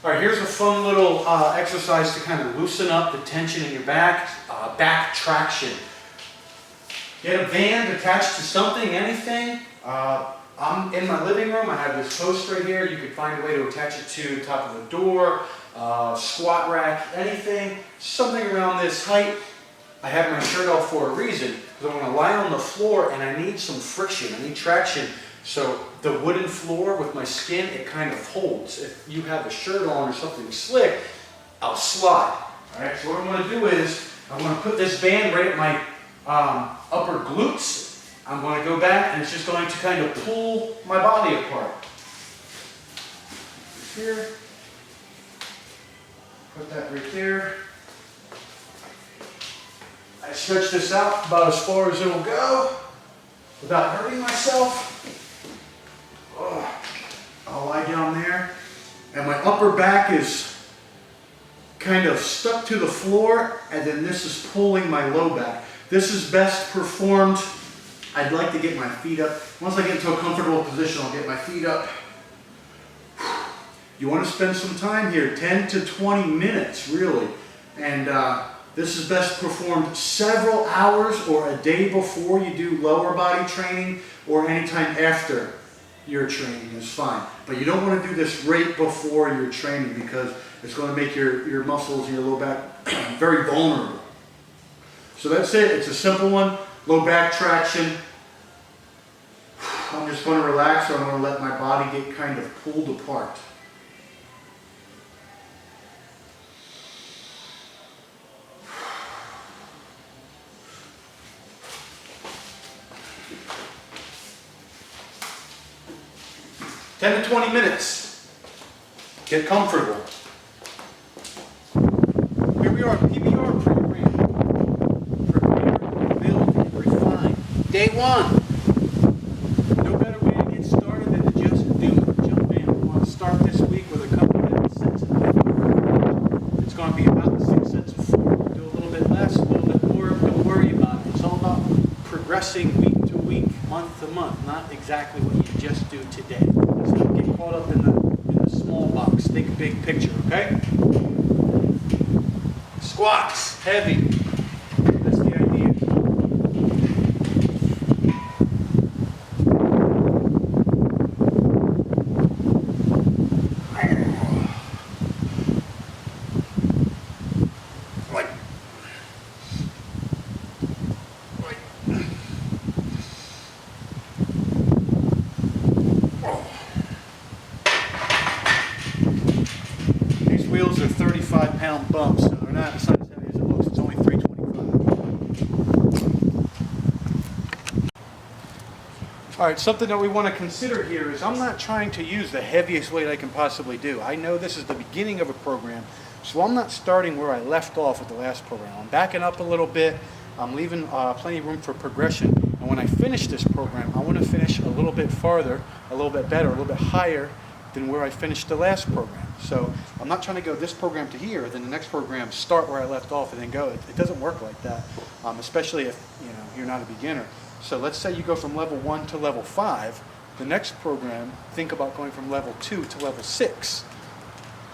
All right, here's a fun little exercise to kind of loosen up the tension in your back, back traction. Get a band attached to something, anything. I'm in my living room. I have this post right here. You could find a way to attach it to the top of a door, squat rack, anything, something around this height. I have my shirt off for a reason, because I'm going to lie on the floor and I need some friction, I need traction. So the wooden floor with my skin, it kind of holds. If you have a shirt on or something slick, I'll slide. All right, so what I'm going to do is, I'm going to put this band right at my upper glutes. I'm going to go back and it's just going to kind of pull my body apart. Here. Put that right there. I stretch this out about as far as it will go without hurting myself. I'll lie down there and my upper back is kind of stuck to the floor, and then this is pulling my low back. This is best performed. I'd like to get my feet up. Once I get into a comfortable position, I'll get my feet up. You want to spend some time here, 10 to 20 minutes really. And this is best performed several hours or a day before you do lower body training, or anytime after your training is fine. But you don't want to do this right before your training, because it's going to make your muscles in your low back very vulnerable. So that's it. It's a simple one. Low back traction. I'm just going to relax, or I'm going to let my body get kind of pulled apart. "10 to 20 minutes. Get comfortable." Here we are, PBR program. Prepare, build, and refine. Day 1. No better way to get started than to just do it. Jump in. We want to start this week with a couple of sets of 4. It's going to be about 6 sets of 4. We'll do a little bit less, a little bit more. Don't worry about it. It's all about progressing week to week, month to month, not exactly what you just do today. So don't get caught up in the small box. Think big picture, okay? Squats, heavy. That's the idea. These wheels are 35-pound bumps, so they're not, it's not as heavy as it looks. It's only 325. All right, something that we want to consider here is I'm not trying to use the heaviest weight I can possibly do. I know this is the beginning of a program, so I'm not starting where I left off with the last program. I'm backing up a little bit. I'm leaving plenty of room for progression. And when I finish this program, I want to finish a little bit farther, a little bit better, a little bit higher than where I finished the last program. So I'm not trying to go this program to here, then the next program start where I left off and then go. It doesn't work like that, especially if you're not a beginner. So let's say you go from level 1 to level 5. The next program, think about going from level 2 to level 6.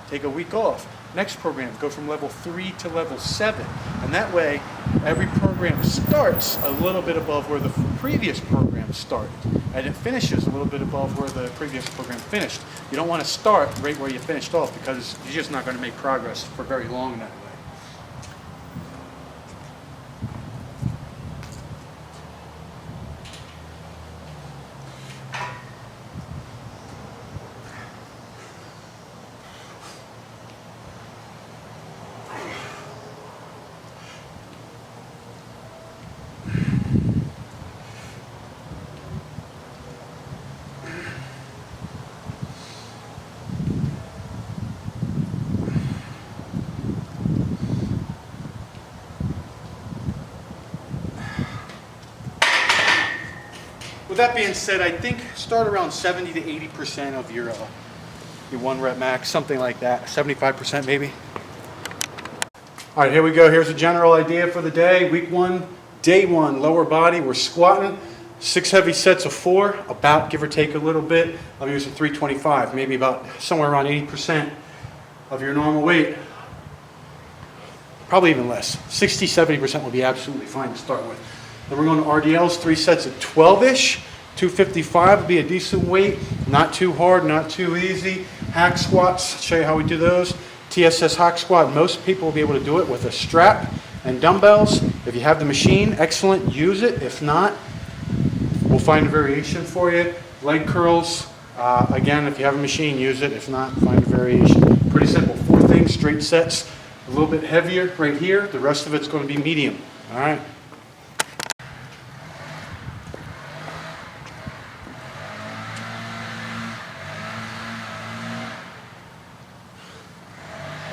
Take a week off. Next program, go from level 3 to level 7. And that way, every program starts a little bit above where the previous program started. And it finishes a little bit above where the previous program finished. You don't want to start right where you finished off, because you're just not going to make progress for very long that way. With that being said, I think start around 70 to 80% of your 1 rep max, something like that, 75% maybe. All right, here we go. Here's a general idea for the day. Week 1, day 1, lower body. We're squatting 6 heavy sets of 4, about give or take a little bit. I'm using 325, maybe about somewhere around 80%. of your normal weight. Probably even less. 60-70% would be absolutely fine to start with. Then we're going to RDLs, 3 sets of 12-ish. 255 would be a decent weight. Not too hard, not too easy. Hack squats, I'll show you how we do those. TSS hack squat, most people will be able to do it with a strap and dumbbells. If you have the machine, excellent, use it. If not, we'll find a variation for you. Leg curls, again, if you have a machine, use it. If not, find a variation. Pretty simple. 4 things, straight sets. A little bit heavier right here. The rest of it's going to be medium. All right.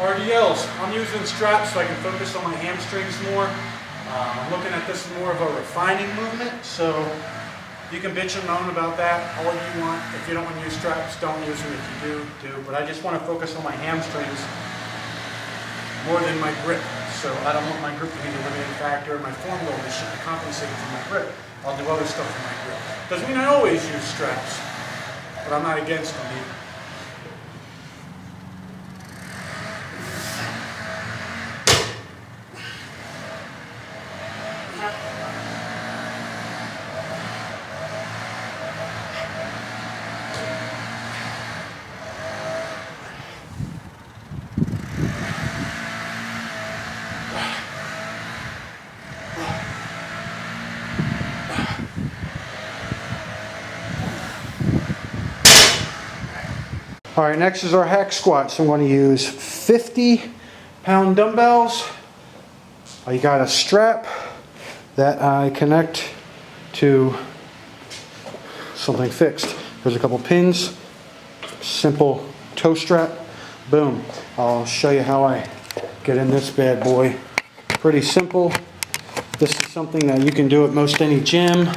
RDLs. I'm using straps so I can focus on my hamstrings more. I'm looking at this more of a refining movement, so you can bitch and moan about that all you want. If you don't want to use straps, don't use them. If you do, do. But I just want to focus on my hamstrings more than my grip. So I don't want my grip to be the limiting factor. My form goal is to compensate for my grip. I'll do other stuff for my grip. Doesn't mean I always use straps, but I'm not against them either. All right, next is our hack squat. So I'm going to use 50-pound dumbbells. I got a strap that I connect to something fixed. There's a couple pins, simple toe strap, boom. I'll show you how I get in this bad boy. Pretty simple. This is something that you can do at most any gym.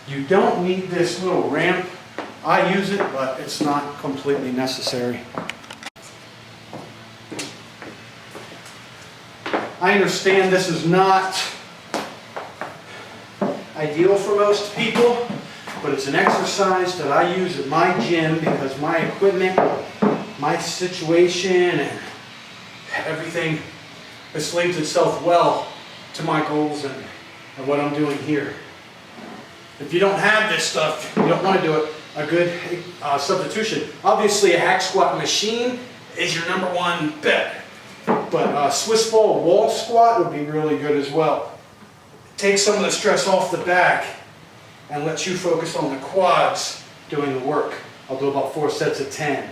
You don't need this little ramp. I use it, but it's not completely necessary. I understand this is not ideal for most people, but it's an exercise that I use at my gym because my equipment, my situation, and everything, this leads itself well to my goals and what I'm doing here. If you don't have this stuff, you don't want to do it. A good substitution. Obviously, a hack squat machine is your #1 bet. But Swiss ball wall squat would be really good as well. Take some of the stress off the back and let you focus on the quads doing the work. I'll do about 4 sets of 10.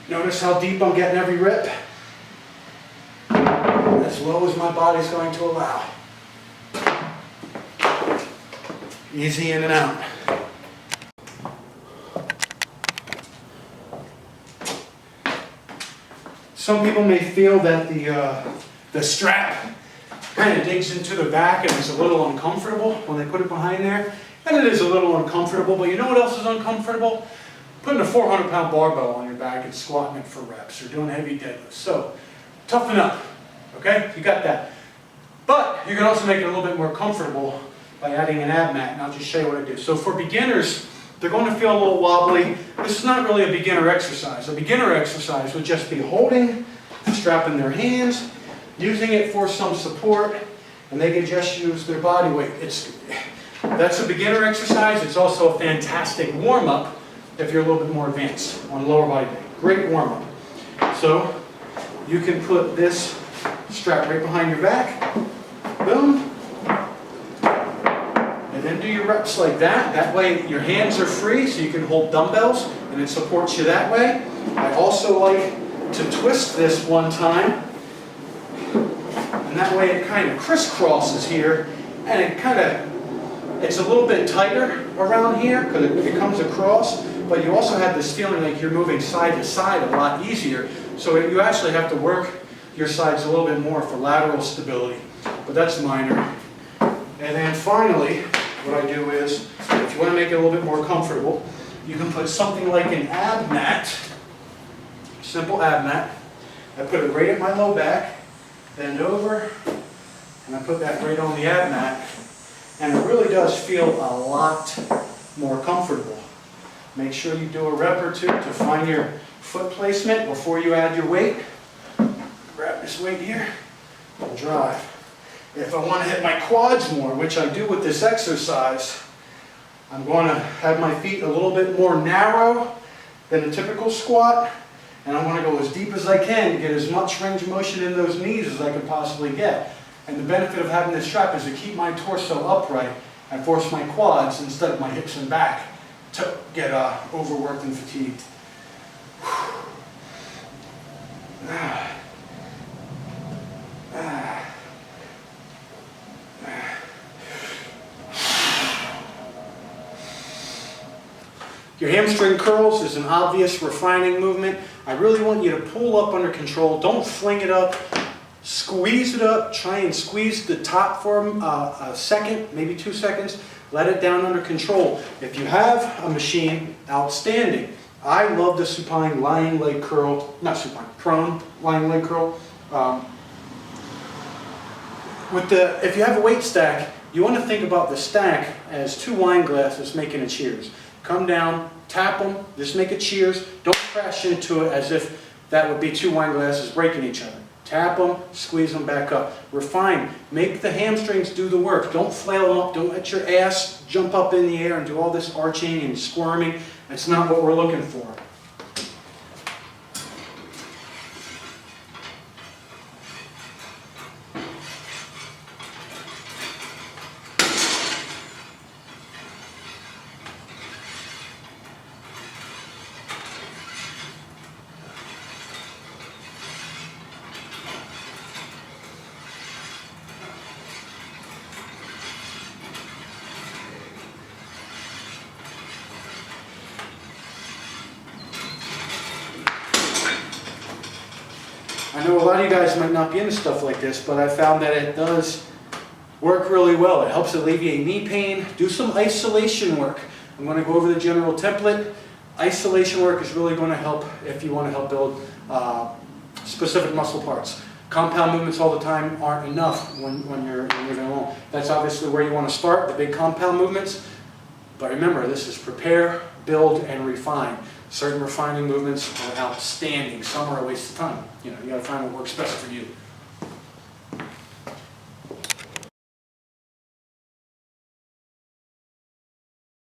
Notice how deep I'm getting every rep, as low as my body's going to allow. Easy in and out. Some people may feel that the strap kind of digs into the back and it's a little uncomfortable when they put it behind there. And it is a little uncomfortable, but you know what else is uncomfortable? Putting a 400-pound barbell on your back and squatting it for reps or doing heavy deadlifts. So, toughen up, okay? You got that. But you can also make it a little bit more comfortable by adding an ab mat, and I'll just show you what I do. So for beginners, they're going to feel a little wobbly. This is not really a beginner exercise. A beginner exercise would just be holding the strap in their hands, using it for some support, and they can just use their body weight. That's a beginner exercise. It's also a fantastic warm-up if you're a little bit more advanced on lower body weight. Great warm-up. So you can put this strap right behind your back. Boom. And then do your reps like that. That way your hands are free so you can hold dumbbells and it supports you that way. I also like to twist this one time. And that way it kind of crisscrosses here and it's a little bit tighter around here because it comes across. But you also have this feeling like you're moving side to side a lot easier. So you actually have to work your sides a little bit more for lateral stability. But that's minor. And then finally, what I do is, if you want to make it a little bit more comfortable, you can put something like an ab mat simple ab mat. I put it right at my low back, bend over, and I put that right on the ab mat. And it really does feel a lot more comfortable. Make sure you do a rep or two to find your foot placement before you add your weight. Grab this weight here and drive. If I want to hit my quads more, which I do with this exercise, I'm going to have my feet a little bit more narrow than a typical squat, and I'm going to go as deep as I can to get as much range of motion in those knees as I can possibly get. And the benefit of having this strap is to keep my torso upright and force my quads instead of my hips and back to get overworked and fatigued. Your hamstring curls is an obvious refining movement. I really want you to pull up under control. Don't fling it up. Squeeze it up. Try and squeeze the top for a second, maybe 2 seconds. Let it down under control. If you have a machine, outstanding. I love the supine lying leg curl, not supine, prone lying leg curl. If you have a weight stack, you want to think about the stack as 2 wine glasses making a cheers. Come down, tap them, just make a cheers. Don't crash into it as if that would be 2 wine glasses breaking each other. Tap them, squeeze them back up. Refine. Make the hamstrings do the work. Don't flail them up. Don't let your ass jump up in the air and do all this arching and squirming. That's not what we're looking for. I know a lot of you guys might not be into stuff like this, but I found that it does work really well. It helps alleviate knee pain. Do some isolation work. I'm going to go over the general template. Isolation work is really going to help if you want to help build specific muscle parts. Compound movements all the time aren't enough when you're moving along. That's obviously where you want to start, the big compound movements. But remember, this is prepare, build, and refine. Certain refining movements are outstanding. Some are a waste of time. You got to find what works best for you.